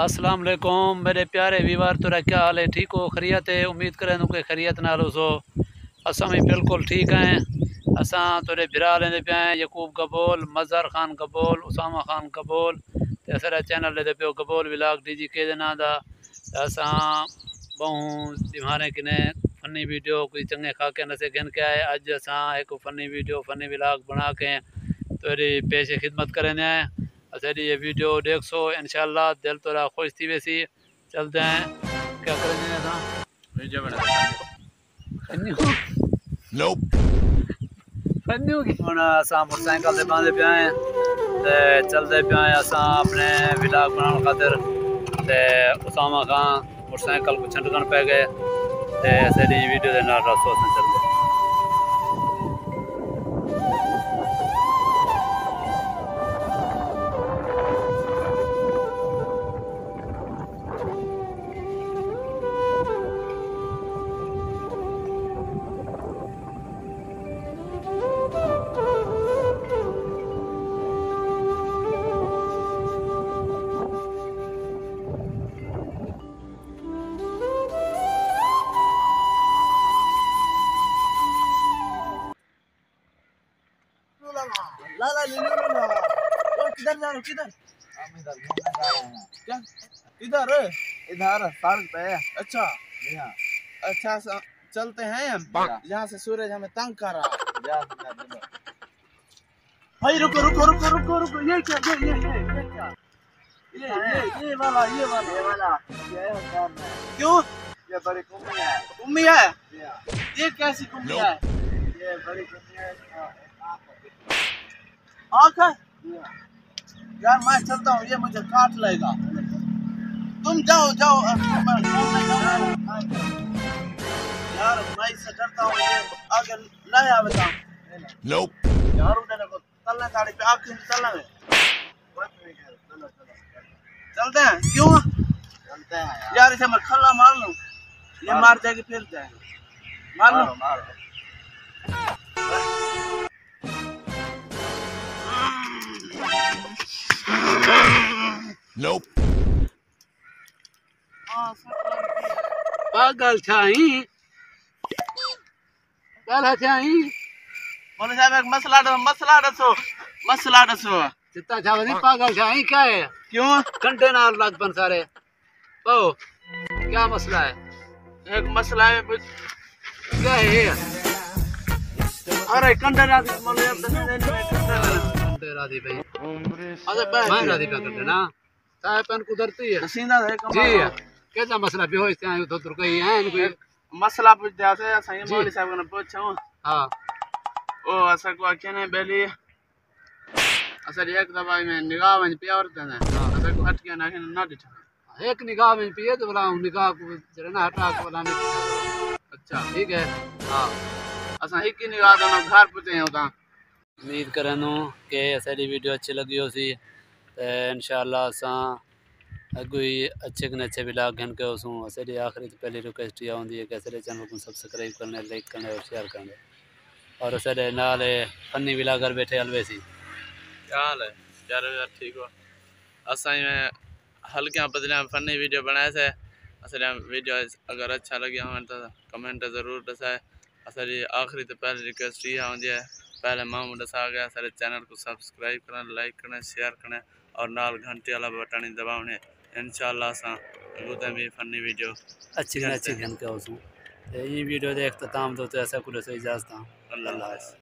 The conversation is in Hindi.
अस्सलाम वालेकुम मेरे प्यारे वीवर, तुरा क्या हाल है? ठीक हो? खैरियत है? उम्मीद करें कि खैरियत नाल हो। असां भी बिल्कुल ठीक हैं। असां तुरे बिरा लेंदे पे हैं यकूब गबोल, मज़हर खान गबोल, उसामा खान गबोल ते असारा चैनल लेंदे पे गबोल व्लॉग DGK दे नाम दा। असां बहु दिमारे किने फनी वीडियो कोई चंगे खाके नसे घन के आए। अज असां एक फनी वीडियो फनी व्लॉग बना के तेरी पेश खिदमत करें हैं। असारी ये वीडियो देख सो इंशाल्लाह दिल तोरा खुश थी वैसी। चलते हैं क्या करेंगे असां वीडियो बना Nope. फन्नू की होना असां मोटरसाइकिल से बांधे पे आए ते चलते पे आए असां अपने व्लॉग बनाने खातिर। ते उसामा खान मोटरसाइकिल को छंडकन पे गए ते असारी वीडियो दे नाल रसो से चल गए। ला ला ले लो ना। ओ किधर जा रहे हो? किधर? हम इधर घूमने जा रहे हैं। क्या? इधर? इधर सड़क पे। अच्छा। जी हाँ। अच्छा चलते हैं हम। यहाँ से सूरज हमें तंग कर रहा है। भाई रुको रुको रुको रुको रुको। ये क्या? ये क्या? ये वाला ये है। क्यों? ये बड़ी कुम्मी है। कुम्मी है? ये कैसी कुम्मी है? ये बड़ी कुम्मी है। आँख है? यार मैं चलता हूँ, ये मुझे काट लेगा। तुम जाओ जाओ। यार मैं इससे डरता हूँ, ये आगे नहीं आवेगा। यार उधर को चलना गाड़ी पे आके चलना है। चलते हैं। क्यों? चलते हैं यार। इसे मैं खल्ला मार लूँ, ये मार जाएगी फिर जाएगी। मार लो मारो। Nope. पागल छाई काला छाई बोले साहब एक मसला दसो। जितना चावल नहीं पागल छाई क्या है? क्यों? कंटेनर लगभग सारे ओ क्या मसला है? एक मसला है क्या है ये? अरे कंटेनर राधी भाई अरे मैं राधी पे करते ना साहब पेन कुदरती है सीधा है जी। कैसा मसला भी हो इससे आए तो कोई है कोई मसला पूछ जाते सही मौलवी साहब ने पूछो। हां ओ ऐसा को कहने बेली असल एक दफा में निगाह में प्यार देना ऐसा को हट के ना दिखा। एक निगाह में पिए तो बोला निगाह को जरा ना हटा के बोला नहीं। अच्छा ठीक है। हां असा एक ही निगाह दोनों घर पहुंचे हैं उदा। उम्मीद करनो कि असारी वीडियो अच्छी लगी हो सी ते इंशाल्लाह असा अगुई अच्छे कने अच्छे व्लॉग घन के उसू असारी आखिरी तो पहली रिक्वेस्ट ये होंदी है कि असारे चैनल को सब्सक्राइब करने, लाइक करने और शेयर करने और असारे नाल फनी व्लॉगर बैठे अलवेसी। क्या हाल है यार? ठीक हो? असा में हल्के बदले फनी वीडियो बनाए थे। असल वीडियो अगर अच्छा लगे हमें तो कमेंट ज़रूर दसाए। असारी आखिरी तो पहली रिक्वेस्ट ये होंदी है पहले मामू दसा गया सारे चैनल को सब्सक्राइब करना, लाइक करना, शेयर करना और नाल घंटे वाला बटन दबाने। इंशाल्लाह असा अगुते भी फनी वीडियो अच्छी घन के उसू ये वीडियो देख तो ताम दो तो ऐसा कुछ इजाज़त। अल्लाह हाफ़िज़।